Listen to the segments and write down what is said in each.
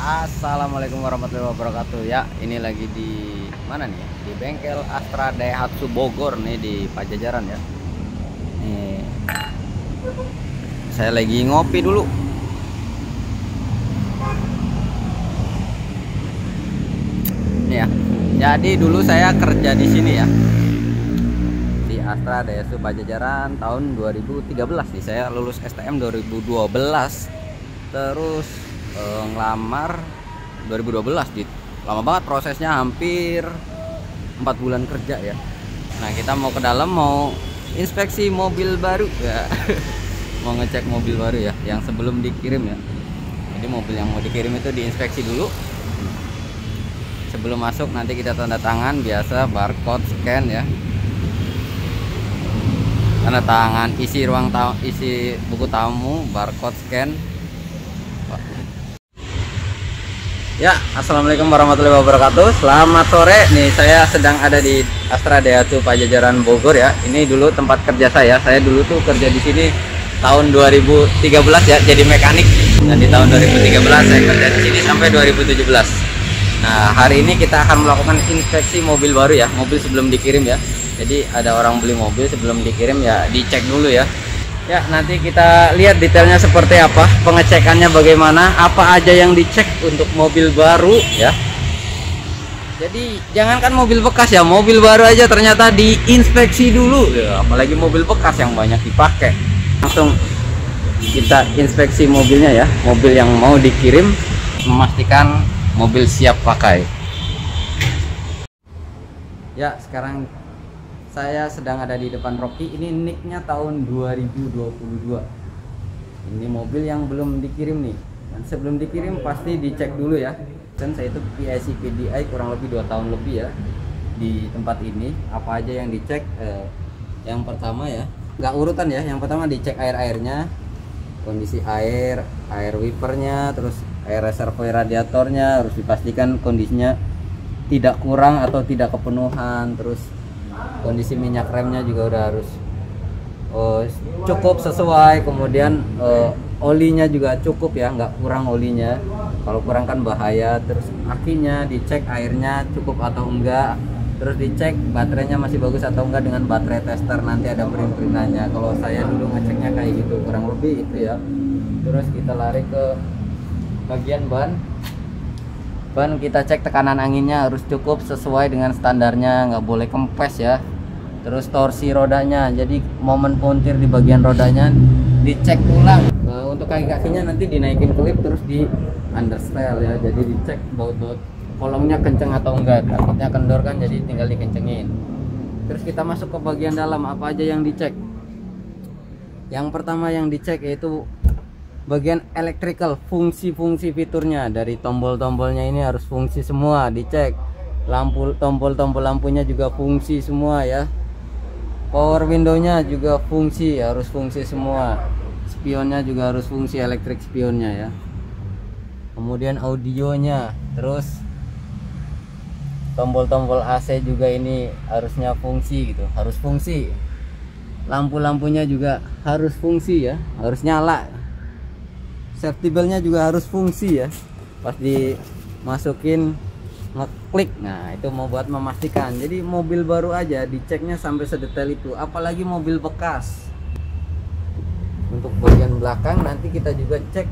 Assalamualaikum warahmatullahi wabarakatuh. Ya, ini lagi di mana nih? Di bengkel Astra Daihatsu Bogor nih di Pajajaran ya. Nih, saya lagi ngopi dulu. Nih ya. Jadi dulu saya kerja di sini ya. Di Astra Daihatsu Pajajaran tahun 2013 nih. Saya lulus STM 2012. Terus ngelamar 2012 lama banget prosesnya, hampir 4 bulan kerja ya. Nah, kita mau ke dalam, mau inspeksi mobil baru ya. Mau ngecek mobil baru ya yang sebelum dikirim ya. Jadi mobil yang mau dikirim itu diinspeksi dulu sebelum masuk. Nanti kita tanda tangan, biasa barcode scan ya, tanda tangan, isi ruang tamu, isi buku tamu, barcode scan. Ya, assalamualaikum warahmatullahi wabarakatuh. Selamat sore. Nih, saya sedang ada di Astra Daihatsu Pajajaran Bogor ya. Ini dulu tempat kerja saya. Saya dulu tuh kerja di sini tahun 2013 ya, jadi mekanik. Dan di tahun 2013 saya kerja di sini sampai 2017. Nah, hari ini kita akan melakukan inspeksi mobil baru ya, mobil sebelum dikirim ya. Jadi ada orang beli mobil sebelum dikirim ya, dicek dulu ya. Ya, nanti kita lihat detailnya seperti apa, pengecekannya bagaimana, apa aja yang dicek untuk mobil baru ya. Jadi jangankan mobil bekas ya, mobil baru aja ternyata diinspeksi dulu ya, apalagi mobil bekas yang banyak dipakai. Langsung kita inspeksi mobilnya ya, mobil yang mau dikirim, memastikan mobil siap pakai. Ya, sekarang saya sedang ada di depan Rocky. Ini nicknya tahun 2022. Ini mobil yang belum dikirim nih. Dan sebelum dikirim pasti dicek dulu ya. Dan saya itu PIC PDI kurang lebih 2 tahun lebih ya di tempat ini. Apa aja yang dicek? Yang pertama ya, nggak urutan ya. Yang pertama dicek air-airnya, kondisi air wipernya, terus air reservoir radiatornya harus dipastikan kondisinya tidak kurang atau tidak kepenuhan. Terus kondisi minyak remnya juga udah harus cukup sesuai. Kemudian olinya juga cukup ya, nggak kurang olinya. Kalau kurang kan bahaya. Terus akinya dicek, airnya cukup atau enggak. Terus dicek baterainya masih bagus atau enggak dengan baterai tester, nanti ada print-printannya. Kalau saya dulu ngeceknya kayak gitu, kurang lebih itu ya. Terus kita lari ke bagian ban. Ban kita cek tekanan anginnya harus cukup sesuai dengan standarnya, nggak boleh kempes ya. Terus torsi rodanya, jadi momen puntir di bagian rodanya dicek ulang. Untuk kaki-kakinya nanti dinaikin klip terus di understyle ya, jadi dicek baut-baut kolongnya kenceng atau enggak. Takutnya kendor kan, jadi tinggal dikencengin. Terus kita masuk ke bagian dalam, apa aja yang dicek. Yang pertama yang dicek yaitu bagian electrical, fungsi-fungsi fiturnya. Dari tombol-tombolnya ini harus fungsi semua, dicek. Tombol-tombol lampunya juga fungsi semua ya. Power windownya juga fungsi, harus fungsi semua. Spionnya juga harus fungsi, elektrik spionnya ya. Kemudian audionya, terus tombol-tombol AC juga ini harusnya fungsi gitu, harus fungsi. Lampu-lampunya juga harus fungsi ya, harus nyala. Safety beltnya juga harus fungsi ya. Pas dimasukin ngeklik, nah itu mau buat memastikan. Jadi mobil baru aja diceknya sampai sedetail itu, apalagi mobil bekas. Untuk bagian belakang nanti kita juga cek.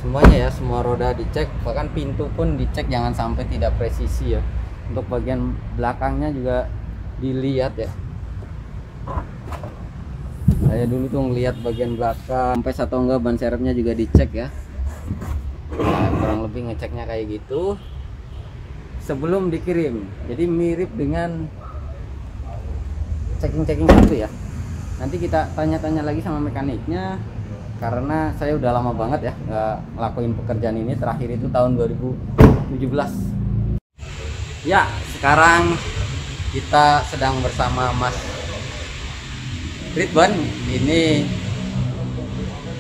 Semuanya ya, semua roda dicek, bahkan pintu pun dicek, jangan sampai tidak presisi ya. Untuk bagian belakangnya juga dilihat ya. Saya dulu tuh ngelihat bagian belakang sampai atau enggak, ban serepnya juga dicek ya. Nah, kurang lebih ngeceknya kayak gitu sebelum dikirim. Jadi mirip dengan checking satu ya. Nanti kita tanya-tanya lagi sama mekaniknya, karena saya udah lama banget ya nggak ngelakuin pekerjaan ini. Terakhir itu tahun 2017. Ya, sekarang kita sedang bersama Mas Ridwan, ini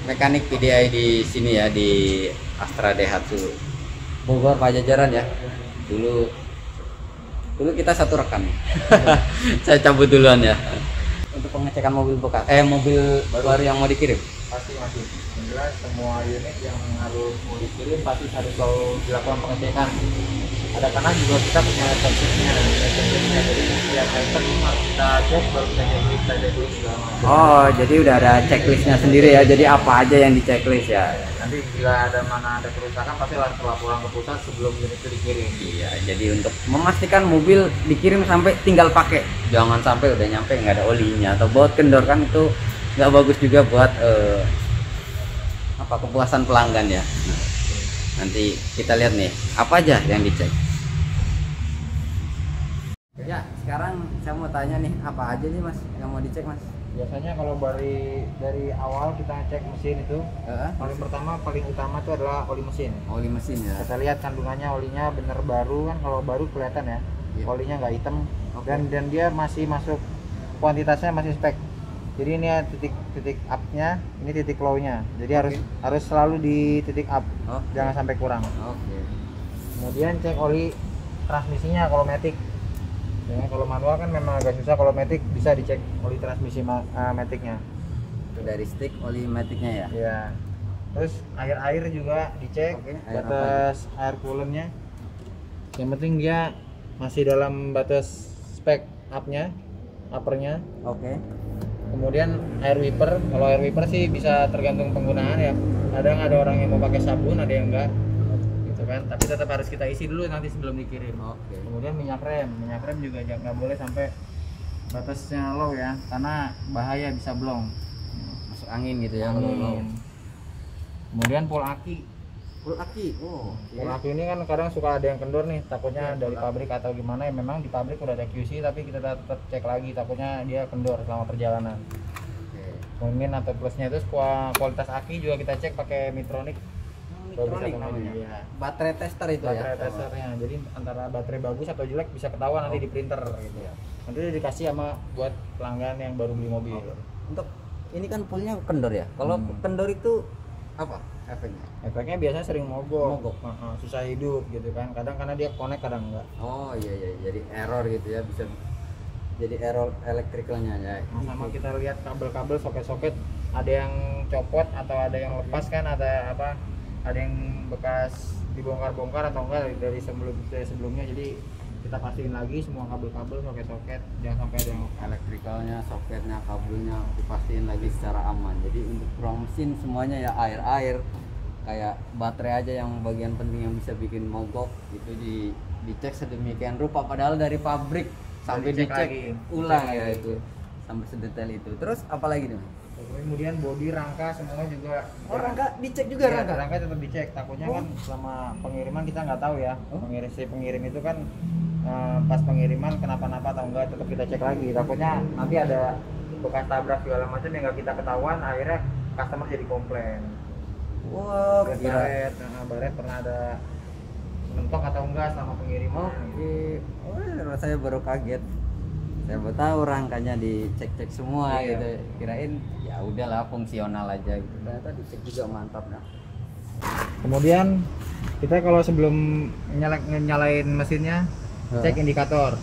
mekanik PDI di sini ya, di Astra Daihatsu Bogor Pajajaran ya. Dulu kita satu rekan. Saya cabut duluan ya. untuk pengecekan mobil bekas mobil baru yang mau dikirim? Pasti masih. Yang jelas semua unit yang harus mau dikirim pasti harus selalu dilakukan pengecekan. Ada karena juga kita punya checklistnya, jadi setiap item harus kita cek baru kita checklist segala macam. Oh, jadi udah ada checklistnya sendiri ya. Jadi apa aja yang di checklist ya? Nanti bila ada kerusakan pasti harus laporan ke pusat sebelum unit itu dikirim. Iya, jadi untuk memastikan mobil dikirim sampai tinggal pakai, jangan sampai udah nyampe nggak ada olinya atau baut kendor, kan itu nggak bagus juga buat kepuasan pelanggan ya. Nanti kita lihat nih apa aja yang dicek. Ya, sekarang saya mau tanya nih, apa aja nih Mas yang mau dicek Mas? Biasanya kalau dari awal kita ngecek mesin itu, paling utama itu adalah oli mesin. Oli mesin ya. Kita lihat kandungannya, olinya bener baru kan, kalau baru kelihatan ya. Iya. Olinya nggak hitam, Oke. dan dia masih masuk, kuantitasnya masih spek. Jadi ini ya titik up-nya, ini titik low-nya. Jadi harus selalu di titik up, jangan sampai kurang. Oke. Kemudian cek oli transmisinya kalau matic. Ya, kalau manual kan memang agak susah, kalau matic bisa dicek oli transmisi maticnya. Itu dari stick oli maticnya ya. Ya. Terus air juga dicek. Oke, batas air coolant-nya. Yang penting dia masih dalam batas spek uppernya. Oke. Kemudian air wiper, kalau air wiper sih bisa tergantung penggunaan ya. Kadang ada orang yang mau pakai sabun, ada yang enggak, gitu kan. Tapi tetap harus kita isi dulu nanti sebelum dikirim. Oke. Kemudian minyak rem juga nggak boleh sampai batasnya low ya, karena bahaya, bisa blong. Masuk angin gitu ya kalau low. Kemudian full aki. Full aki. Oh, Full aki ini kan kadang suka ada yang kendor nih, takutnya dari pabrik atau gimana ya. Memang di pabrik udah ada QC, tapi kita tetap cek lagi, takutnya dia kendor selama perjalanan. Min atau plusnya itu kualitas aki juga kita cek pakai Mitronic. Mitronic namanya. Iya. Baterai tester itu Baterai ya. testernya. Jadi antara baterai bagus atau jelek bisa ketahuan nanti di printer gitu ya. Nanti dikasih sama buat pelanggan yang baru beli mobil. Untuk ini kan poolnya kendor ya. Kalau kendor itu apa efeknya? Efeknya biasanya sering mogok. Mogok. Susah hidup gitu kan. Kadang karena dia connect, kadang enggak. Oh iya, jadi error gitu ya, bisa jadi error elektrikalnya ya. Sama kita lihat kabel-kabel soket-soket, ada yang copot atau ada yang lepas kan, ada yang bekas dibongkar-bongkar atau enggak dari sebelumnya. Jadi kita pastiin lagi semua kabel-kabel, soket-soket, jangan sampai ada yang Elektrikalnya, soketnya, kabelnya dipastiin lagi secara aman. Jadi untuk ruang mesin semuanya ya air kayak baterai aja yang bagian penting yang bisa bikin mogok itu dicek sedemikian rupa, padahal dari pabrik sampai dicek ulang ya itu sampai sedetail itu. Terus apa lagi nih? Kemudian bodi, rangka semua juga. Oh, rangka dicek juga ya, rangka? Rangka tetap dicek. Takutnya kan selama pengiriman kita nggak tahu ya. Pengirim itu kan pas pengiriman kenapa-napa atau enggak, tetap kita cek lagi. Takutnya nanti ada bekas tabrak segala macam yang nggak kita ketahuan, akhirnya customer jadi komplain. Wah, baret pernah ada mentok atau enggak selama pengiriman. Saya baru kaget. Saya baru tahu rangkanya dicek-cek semua gitu. Kirain ya udahlah fungsional aja gitu. Ternyata dicek juga, mantap nah. Kemudian kita kalau sebelum nyalain mesinnya, cek indikator.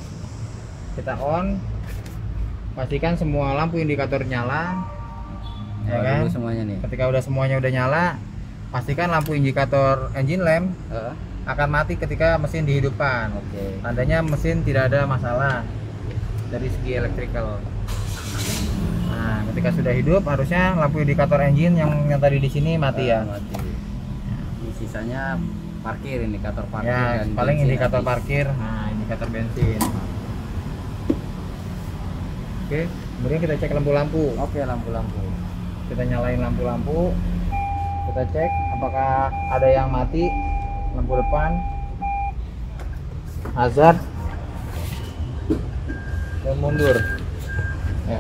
Kita on, pastikan semua lampu indikator nyala. Ya kan? Semuanya nih. Ketika udah semuanya udah nyala, pastikan lampu indikator engine lamp akan mati ketika mesin dihidupkan. Tandanya mesin tidak ada masalah dari segi elektrikal. Nah, ketika sudah hidup harusnya lampu indikator engine yang tadi di sini mati ya. Mati. Ini sisanya parkir, indikator parkir Ya, dan paling indikator habis. parkir, indikator bensin. Oke, kemudian kita cek lampu-lampu. Oke, lampu-lampu. Kita nyalain lampu-lampu. Kita cek apakah ada yang mati. Lampu depan, hazard, dan mundur. Ya.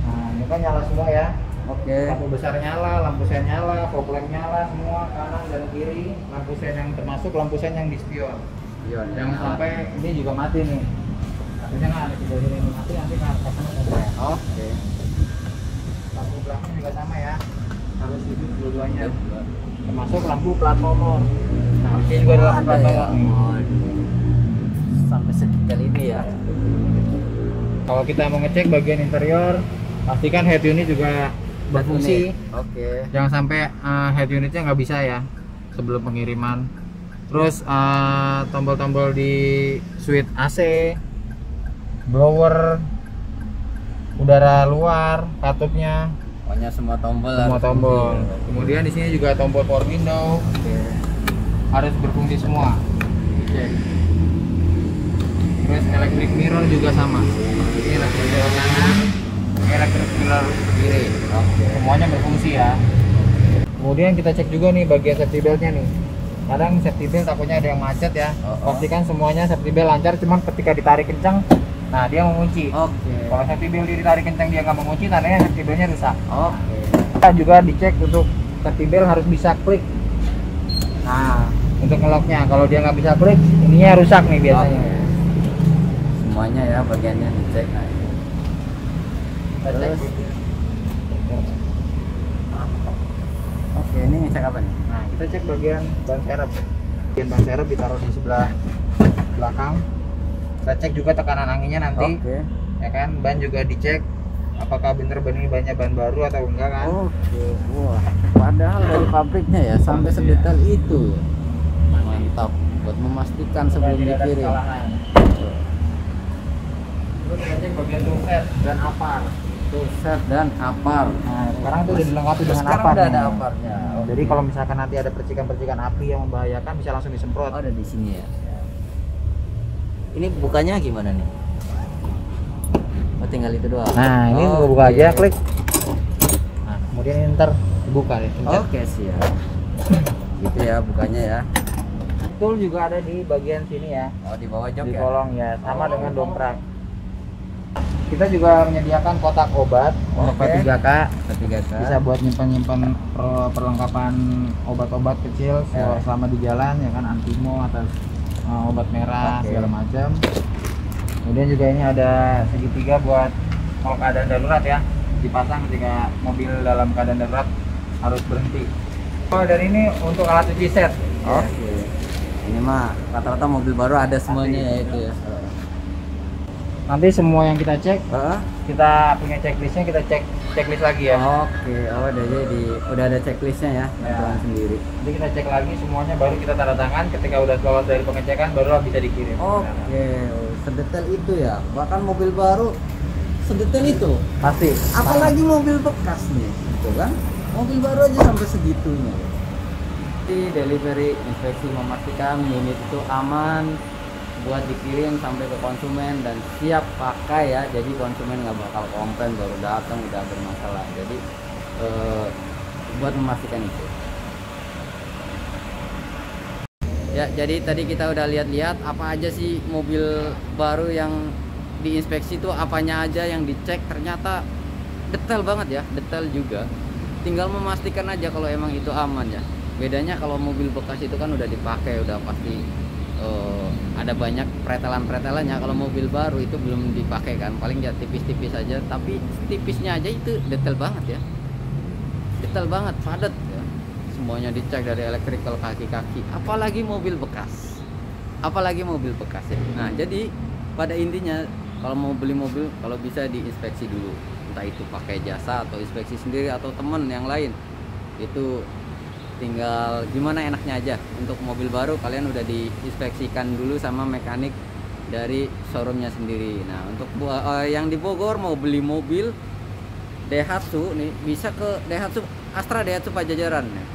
Nah, ini kan nyala semua ya. Lampu besar nyala, lampu sen nyala, fog lamp nyala, semua kanan dan kiri. Lampu sen yang termasuk lampu sen yang di spion. Jangan sampai ini juga mati nih. Artinya nggak ada kejadian ini mati, nanti kan customer komplain. Lampu belakang juga sama ya. Harus hidup dua-duanya, termasuk lampu plat nomor. Nah, ini juga ada lampu plat nomor. sampai sedetail ini ya. Kalau kita mau ngecek bagian interior, pastikan head unit juga berfungsi. Oke. Jangan sampai head unitnya nggak bisa ya sebelum pengiriman. Terus tombol-tombol di switch AC, blower, udara luar, katupnya, Pokoknya semua tombol. semua harus tombol. fungsi. Kemudian di sini juga tombol power window Oke. harus berfungsi semua. Terus electric mirror juga sama. Ini electric mirror kanan, electric mirror kiri. Oke. Semuanya berfungsi ya. Kemudian kita cek juga nih bagian safety beltnya nih. Kadang safety belt takutnya ada yang macet ya. Pastikan semuanya safety belt lancar, cuman ketika ditarik kencang, nah dia mengunci. Oke. Kalau safety belt ditarik kencang dia nggak mengunci, tandanya safety beltnya rusak. Oke. Kita juga dicek untuk safety belt harus bisa klik. Nah, untuk ngeloknya, kalau dia nggak bisa klik, ininya rusak nih biasanya. Oke. Semuanya ya bagiannya dicek. Nah, ini. Terus. Oke, ini cek apa nih? Nah, kita cek bagian ban serep. Bagian ban serep ditaruh di sebelah belakang. Kita cek juga tekanan anginnya nanti. Oke. Ya kan, ban juga dicek apakah bener ini banyak ban baru atau enggak kan. Oke. Wah, padahal dari pabriknya ya sampai sedetail itu. Mantap buat memastikan sebelum dikirim. Terus kita cek bagian toolset dan apar. Toolset dan apar. Nah, sekarang itu udah dilengkapi dengan Sekarang apar. udah ada nih. aparnya. Jadi kalau misalkan nanti ada percikan-percikan api yang membahayakan bisa langsung disemprot. Oh, ada di sini ya. Ini bukanya gimana nih? Oh, tinggal itu doang. Nah, ini Oh, buka oke. aja, klik. Nah, kemudian ini ntar dibuka deh. pencet. Oke, siap. Gitu ya bukanya ya. Tool juga ada di bagian sini ya, Oh, di bawah jok di ya. kolong ya, sama dengan domprak. Kita juga menyediakan kotak obat untuk Oke. P3K. P3K. Bisa buat nyimpan-nyimpan perlengkapan obat-obat kecil Ya. selama di jalan ya kan, antimo atau obat merah Oke. segala macam. Kemudian juga ini ada segitiga buat kalau keadaan darurat ya, dipasang ketika mobil dalam keadaan darurat harus berhenti. Oh, dan ini untuk alat cuci set. Oke. Ini mah rata-rata mobil baru ada semuanya ya itu ya. Nanti semua yang kita cek, Heeh. kita punya checklistnya, kita cek checklist lagi ya. Oke, oh udah ada checklistnya ya, tentuan sendiri. Nanti kita cek lagi semuanya, baru kita tanda tangan. Ketika udah lolos dari pengecekan, barulah bisa dikirim. Oke, oh, sedetail itu ya. Bahkan mobil baru sedetail itu. Pasti. Apalagi mobil bekas nih, gitu kan? Mobil baru aja sampai segitunya. Di delivery inspeksi memastikan unit itu aman buat dikirim sampai ke konsumen dan siap pakai ya, jadi konsumen nggak bakal komplain baru datang udah bermasalah. Jadi buat memastikan itu ya. Jadi tadi kita udah lihat-lihat apa aja sih mobil baru yang diinspeksi itu, apanya aja yang dicek, ternyata detail banget ya, detail juga. Tinggal memastikan aja kalau emang itu aman ya. Bedanya kalau mobil bekas itu kan udah dipakai, udah pasti ada banyak pretelan-pretelannya. Kalau mobil baru itu belum dipakai kan, paling ya tipis-tipis aja, tapi tipisnya aja itu detail banget ya, detail banget, padat ya. Semuanya dicek dari electrical, kaki-kaki, apalagi mobil bekas, ya. Nah, jadi pada intinya kalau mau beli mobil, kalau bisa diinspeksi dulu, entah itu pakai jasa atau inspeksi sendiri atau temen yang lain. Itu tinggal gimana enaknya aja. Untuk mobil baru kalian udah diinspeksikan dulu sama mekanik dari showroomnya sendiri. Nah, untuk yang di Bogor mau beli mobil Daihatsu nih, bisa ke Daihatsu Astra, Daihatsu Pajajaran ya.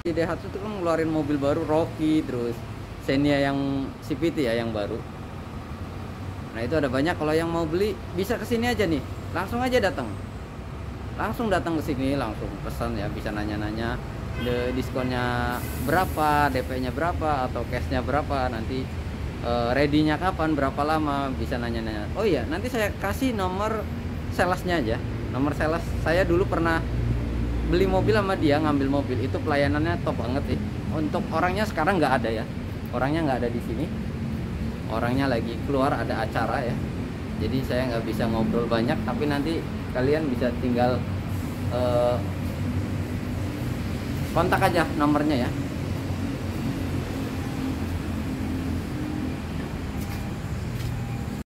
Di Daihatsu itu kan ngeluarin mobil baru, Rocky, terus Xenia yang CVT ya yang baru. Nah, itu ada banyak. Kalau yang mau beli bisa ke sini aja nih, langsung aja datang ke sini, langsung pesan ya, bisa nanya-nanya diskonnya berapa, DP-nya berapa, atau cashnya berapa, nanti ready-nya kapan, berapa lama, bisa nanya-nanya. Oh iya, nanti saya kasih nomor salesnya aja. Nomor sales saya dulu pernah beli mobil sama dia, ngambil mobil itu pelayanannya top banget sih. Untuk orangnya sekarang nggak ada ya, orangnya nggak ada di sini, orangnya lagi keluar, ada acara ya. Jadi saya nggak bisa ngobrol banyak, tapi nanti kalian bisa tinggal kontak aja nomornya ya.